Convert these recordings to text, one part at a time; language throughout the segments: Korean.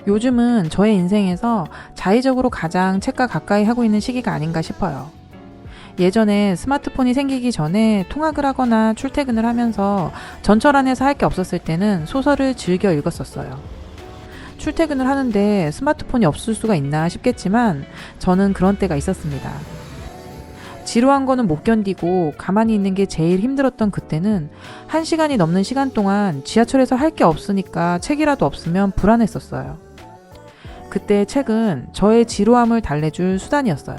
요즘은 저의 인생에서 자의적으로 가장 책과 가까이 하고 있는 시기가 아닌가 싶어요. 예전에 스마트폰이 생기기 전에 통학을 하거나 출퇴근을 하면서 전철 안에서 할 게 없었을 때는 소설을 즐겨 읽었었어요. 출퇴근을 하는데 스마트폰이 없을 수가 있나 싶겠지만 저는 그런 때가 있었습니다. 지루한 거는 못 견디고 가만히 있는 게 제일 힘들었던 그때는 1시간이 넘는 시간 동안 지하철에서 할 게 없으니까 책이라도 없으면 불안했었어요. 그때 책은 저의 지루함을 달래줄 수단이었어요.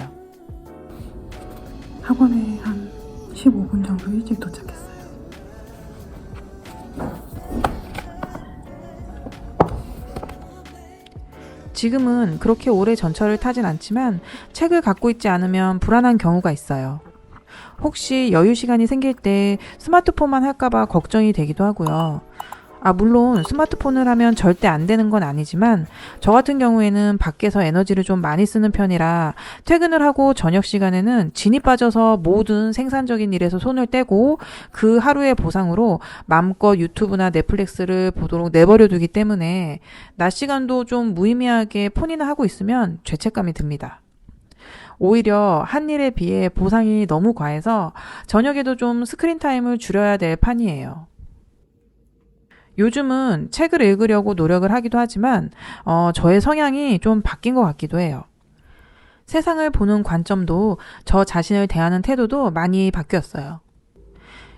학원에 한 15분 정도 일찍 도착했어요. 지금은 그렇게 오래 전철을 타진 않지만 책을 갖고 있지 않으면 불안한 경우가 있어요. 혹시 여유 시간이 생길 때 스마트폰만 할까봐 걱정이 되기도 하고요. 물론 스마트폰을 하면 절대 안 되는 건 아니지만 저 같은 경우에는 밖에서 에너지를 좀 많이 쓰는 편이라 퇴근을 하고 저녁 시간에는 진이 빠져서 모든 생산적인 일에서 손을 떼고 그 하루의 보상으로 마음껏 유튜브나 넷플릭스를 보도록 내버려 두기 때문에 낮 시간도 좀 무의미하게 폰이나 하고 있으면 죄책감이 듭니다. 오히려 한 일에 비해 보상이 너무 과해서 저녁에도 좀 스크린 타임을 줄여야 될 판이에요. 요즘은 책을 읽으려고 노력을 하기도 하지만 저의 성향이 좀 바뀐 것 같기도 해요. 세상을 보는 관점도 저 자신을 대하는 태도도 많이 바뀌었어요.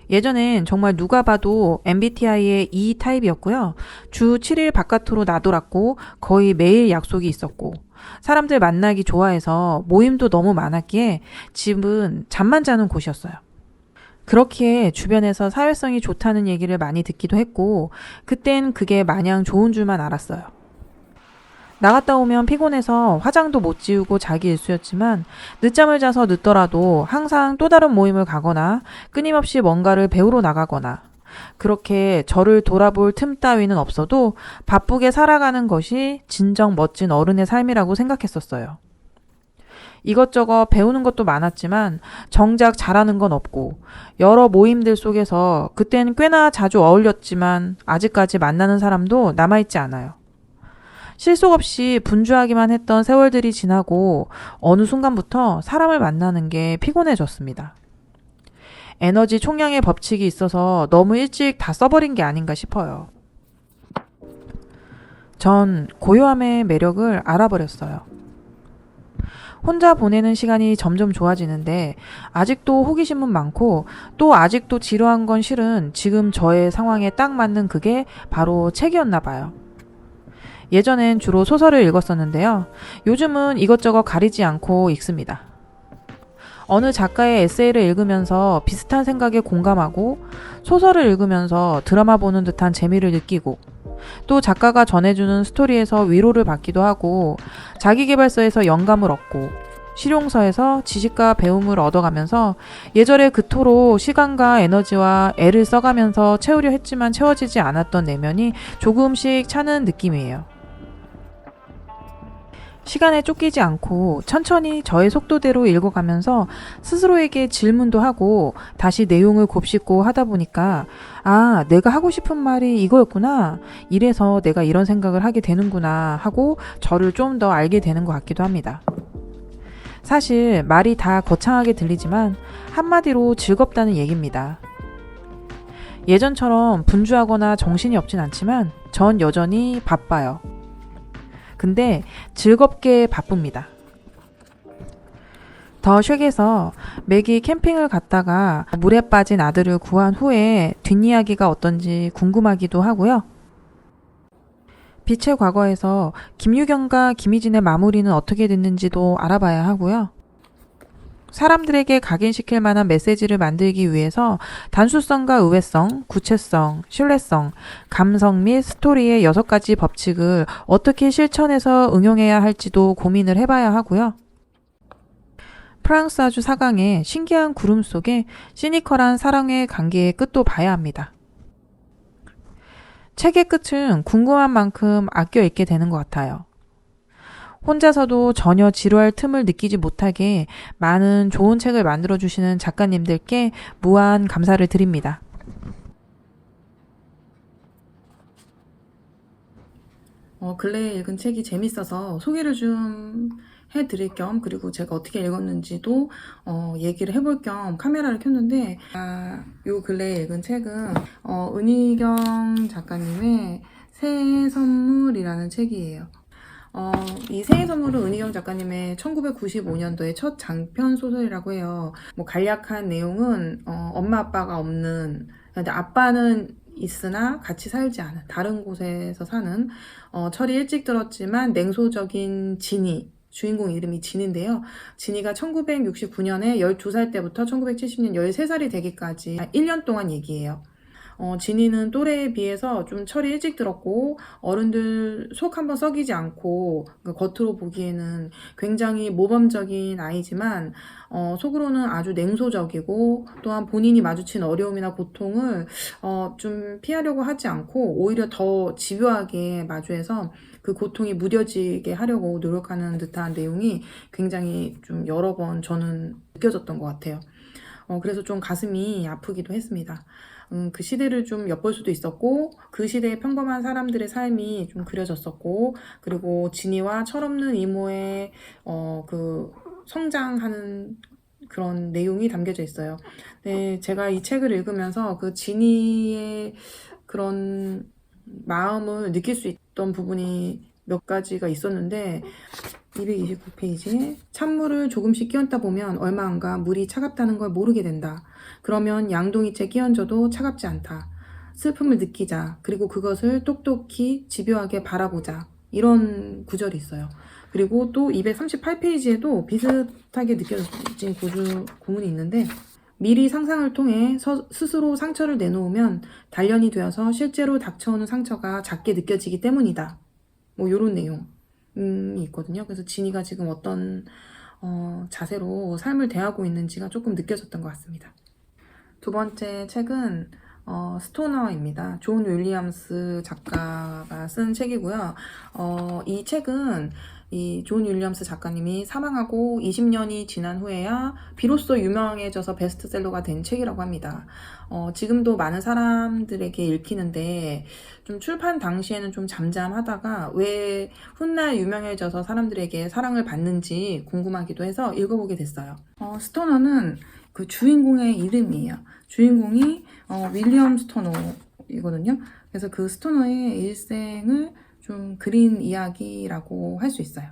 예전엔 정말 누가 봐도 MBTI의 E 타입이었고요. 주 7일 바깥으로 나돌았고 거의 매일 약속이 있었고 사람들 만나기 좋아해서 모임도 너무 많았기에 집은 잠만 자는 곳이었어요. 그렇기에 주변에서 사회성이 좋다는 얘기를 많이 듣기도 했고 그땐 그게 마냥 좋은 줄만 알았어요. 나갔다 오면 피곤해서 화장도 못 지우고 자기 일수였지만 늦잠을 자서 늦더라도 항상 또 다른 모임을 가거나 끊임없이 뭔가를 배우러 나가거나 그렇게 저를 돌아볼 틈 따위는 없어도 바쁘게 살아가는 것이 진정 멋진 어른의 삶이라고 생각했었어요. 이것저것 배우는 것도 많았지만 정작 잘하는 건 없고 여러 모임들 속에서 그땐 꽤나 자주 어울렸지만 아직까지 만나는 사람도 남아있지 않아요. 실속 없이 분주하기만 했던 세월들이 지나고 어느 순간부터 사람을 만나는 게 피곤해졌습니다. 에너지 총량의 법칙이 있어서 너무 일찍 다 써버린 게 아닌가 싶어요. 전 고요함의 매력을 알아버렸어요. 혼자 보내는 시간이 점점 좋아지는데 아직도 호기심은 많고 또 아직도 지루한 건 실은 지금 저의 상황에 딱 맞는 그게 바로 책이었나 봐요. 예전엔 주로 소설을 읽었었는데요. 요즘은 이것저것 가리지 않고 읽습니다. 어느 작가의 에세이를 읽으면서 비슷한 생각에 공감하고 소설을 읽으면서 드라마 보는 듯한 재미를 느끼고 또 작가가 전해주는 스토리에서 위로를 받기도 하고 자기계발서에서 영감을 얻고 실용서에서 지식과 배움을 얻어가면서 예전에 그토록 시간과 에너지와 애를 써가면서 채우려 했지만 채워지지 않았던 내면이 조금씩 차는 느낌이에요. 시간에 쫓기지 않고 천천히 저의 속도대로 읽어가면서 스스로에게 질문도 하고 다시 내용을 곱씹고 하다 보니까 내가 하고 싶은 말이 이거였구나. 이래서 내가 이런 생각을 하게 되는구나 하고 저를 좀 더 알게 되는 것 같기도 합니다. 사실 말이 다 거창하게 들리지만 한마디로 즐겁다는 얘기입니다. 예전처럼 분주하거나 정신이 없진 않지만 전 여전히 바빠요. 근데 즐겁게 바쁩니다. 더 쉑에서 맥이 캠핑을 갔다가 물에 빠진 아들을 구한 후에 뒷이야기가 어떤지 궁금하기도 하고요. 빛의 과거에서 김유경과 김희진의 마무리는 어떻게 됐는지도 알아봐야 하고요. 사람들에게 각인시킬 만한 메시지를 만들기 위해서 단수성과 의외성, 구체성, 신뢰성, 감성 및 스토리의 6가지 법칙을 어떻게 실천해서 응용해야 할지도 고민을 해봐야 하고요. 프랑스 아주 사강의 신기한 구름 속에 시니컬한 사랑의 관계의 끝도 봐야 합니다. 책의 끝은 궁금한 만큼 아껴 읽게 되는 것 같아요. 혼자서도 전혀 지루할 틈을 느끼지 못하게 많은 좋은 책을 만들어주시는 작가님들께 무한 감사를 드립니다. 근래에 읽은 책이 재밌어서 소개를 좀 해드릴 겸, 그리고 제가 어떻게 읽었는지도 얘기를 해볼 겸 카메라를 켰는데, 요 근래에 읽은 책은 은희경 작가님의 새해 선물이라는 책이에요. 이 새해 선물은 은희경 작가님의 1995년도의 첫 장편 소설이라고 해요. 뭐 간략한 내용은 엄마 아빠가 없는, 근데 아빠는 있으나 같이 살지 않은 다른 곳에서 사는 철이 일찍 들었지만 냉소적인 진이, 주인공 이름이 진인데요. 진이가 1969년에 12살 때부터 1970년 13살이 되기까지 1년 동안 얘기예요. 진이는 또래에 비해서 좀 철이 일찍 들었고 어른들 속 한번 썩이지 않고 겉으로 보기에는 굉장히 모범적인 아이지만 속으로는 아주 냉소적이고 또한 본인이 마주친 어려움이나 고통을 좀 피하려고 하지 않고 오히려 더 집요하게 마주해서 그 고통이 무뎌지게 하려고 노력하는 듯한 내용이 굉장히 좀 여러 번 저는 느껴졌던 것 같아요. 그래서 좀 가슴이 아프기도 했습니다. 그 시대를 좀 엿볼 수도 있었고 그 시대의 평범한 사람들의 삶이 좀 그려졌었고 그리고 진이와 철없는 이모의 그 성장하는 그런 내용이 담겨져 있어요. 네, 제가 이 책을 읽으면서 그 진이의 그런 마음을 느낄 수 있던 부분이 몇 가지가 있었는데 229페이지 찬물을 조금씩 끼얹다 보면 얼마 안 가 물이 차갑다는 걸 모르게 된다. 그러면 양동이째 끼얹어도 차갑지 않다. 슬픔을 느끼자. 그리고 그것을 똑똑히 집요하게 바라보자. 이런 구절이 있어요. 그리고 또 238페이지에도 비슷하게 느껴진 구문이 있는데 미리 상상을 통해 스스로 상처를 내놓으면 단련이 되어서 실제로 닥쳐오는 상처가 작게 느껴지기 때문이다. 뭐 이런 내용이 있거든요. 그래서 진이가 지금 어떤 자세로 삶을 대하고 있는지가 조금 느껴졌던 것 같습니다. 두 번째 책은 스토너입니다. 존 윌리엄스 작가가 쓴 책이고요. 이 책은 이 존 윌리엄스 작가님이 사망하고 20년이 지난 후에야 비로소 유명해져서 베스트셀러가 된 책이라고 합니다. 지금도 많은 사람들에게 읽히는데 좀 출판 당시에는 좀 잠잠하다가 왜 훗날 유명해져서 사람들에게 사랑을 받는지 궁금하기도 해서 읽어보게 됐어요. 스토너는 그 주인공의 이름이에요. 주인공이 윌리엄 스토너이거든요. 그래서 그 스토너의 일생을 좀 그린 이야기라고 할 수 있어요.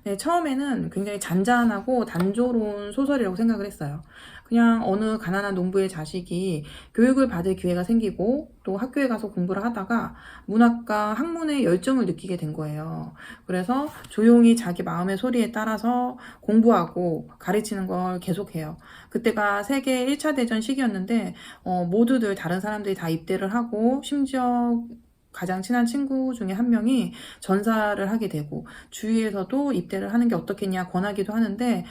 네, 처음에는 굉장히 잔잔하고 단조로운 소설이라고 생각을 했어요. 그냥 어느 가난한 농부의 자식이 교육을 받을 기회가 생기고 또 학교에 가서 공부를 하다가 문학과 학문에 열정을 느끼게 된 거예요. 그래서 조용히 자기 마음의 소리에 따라서 공부하고 가르치는 걸 계속해요. 그때가 세계 1차 대전 시기였는데 모두들 다른 사람들이 다 입대를 하고 심지어 가장 친한 친구 중에 한 명이 전사를 하게 되고 주위에서도 입대를 하는 게 어떻겠냐 권하기도 하는데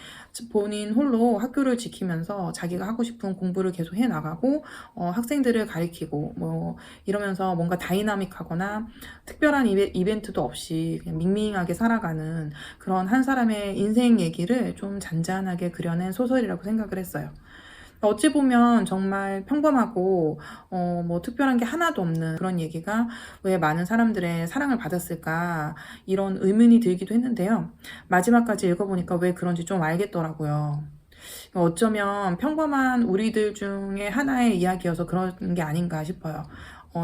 본인 홀로 학교를 지키면서 자기가 하고 싶은 공부를 계속 해나가고 학생들을 가리키고 뭐 이러면서 뭔가 다이나믹하거나 특별한 이벤트도 없이 그냥 밍밍하게 살아가는 그런 한 사람의 인생 얘기를 좀 잔잔하게 그려낸 소설이라고 생각을 했어요. 어찌 보면 정말 평범하고 뭐 특별한 게 하나도 없는 그런 얘기가 왜 많은 사람들의 사랑을 받았을까 이런 의문이 들기도 했는데요. 마지막까지 읽어보니까 왜 그런지 좀 알겠더라고요. 어쩌면 평범한 우리들 중에 하나의 이야기여서 그런 게 아닌가 싶어요.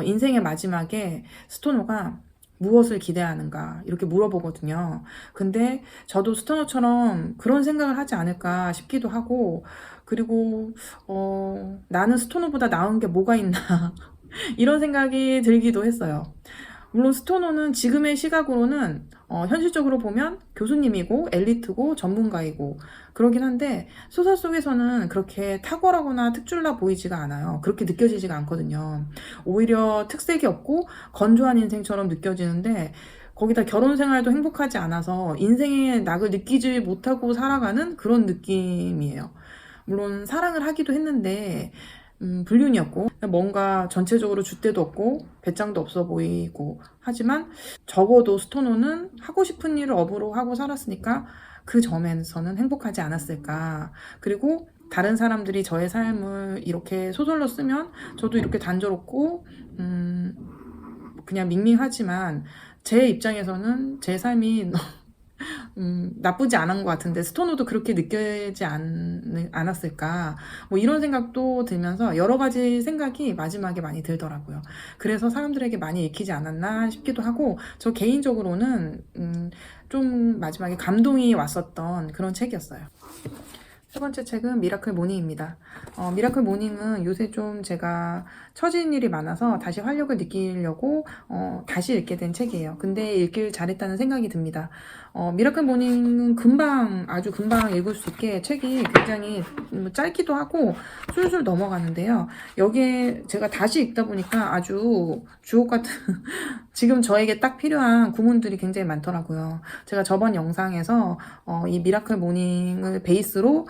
인생의 마지막에 스토너가 무엇을 기대하는가 이렇게 물어보거든요. 근데 저도 스토너처럼 그런 생각을 하지 않을까 싶기도 하고 그리고 나는 스토너보다 나은 게 뭐가 있나 이런 생각이 들기도 했어요. 물론 스토너는 지금의 시각으로는 현실적으로 보면 교수님이고 엘리트고 전문가이고 그러긴 한데 소설 속에서는 그렇게 탁월하거나 특출나 보이지가 않아요. 그렇게 느껴지지가 않거든요. 오히려 특색이 없고 건조한 인생처럼 느껴지는데 거기다 결혼 생활도 행복하지 않아서 인생의 낙을 느끼지 못하고 살아가는 그런 느낌이에요. 물론 사랑을 하기도 했는데 불륜이었고 뭔가 전체적으로 줏대도 없고 배짱도 없어 보이고 하지만 적어도 스토노는 하고 싶은 일을 업으로 하고 살았으니까 그 점에서는 행복하지 않았을까. 그리고 다른 사람들이 저의 삶을 이렇게 소설로 쓰면 저도 이렇게 단조롭고 그냥 밍밍하지만 제 입장에서는 제 삶이 나쁘지 않은 것 같은데 스토노도 그렇게 느끼지 않았을까 뭐 이런 생각도 들면서 여러 가지 생각이 마지막에 많이 들더라고요. 그래서 사람들에게 많이 읽히지 않았나 싶기도 하고 저 개인적으로는 좀 마지막에 감동이 왔었던 그런 책이었어요. 세 번째 책은 미라클 모닝입니다. 미라클 모닝은 요새 좀 제가 처진 일이 많아서 다시 활력을 느끼려고 다시 읽게 된 책이에요. 근데 읽길 잘했다는 생각이 듭니다. 미라클 모닝은 아주 금방 읽을 수 있게 책이 굉장히 짧기도 하고 술술 넘어가는데요. 여기에 제가 다시 읽다 보니까 아주 주옥 같은 지금 저에게 딱 필요한 구문들이 굉장히 많더라고요. 제가 저번 영상에서 이 미라클 모닝을 베이스로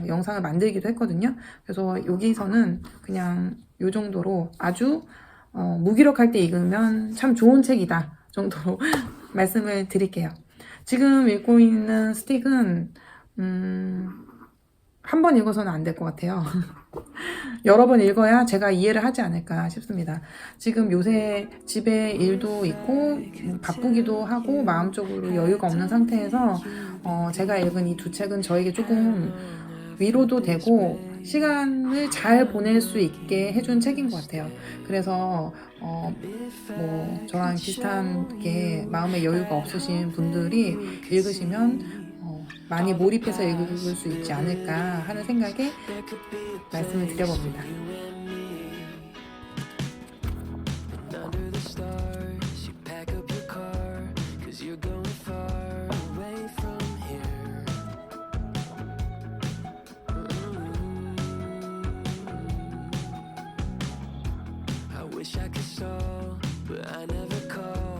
영상을 만들기도 했거든요. 그래서 여기서는 그냥 이 정도로 아주 무기력할 때 읽으면 참 좋은 책이다 정도로 말씀을 드릴게요. 지금 읽고 있는 스틱은 한 번 읽어서는 안 될 것 같아요. 여러 번 읽어야 제가 이해를 하지 않을까 싶습니다. 지금 요새 집에 일도 있고 바쁘기도 하고 마음적으로 여유가 없는 상태에서 제가 읽은 이 두 책은 저에게 조금 위로도 되고 시간을 잘 보낼 수 있게 해준 책인 것 같아요. 그래서 뭐 저랑 비슷하게 마음의 여유가 없으신 분들이 읽으시면 많이 몰입해서 읽을 수 있지 않을까 하는 생각에 말씀을 드려봅니다. Wish I could stall, but I never call.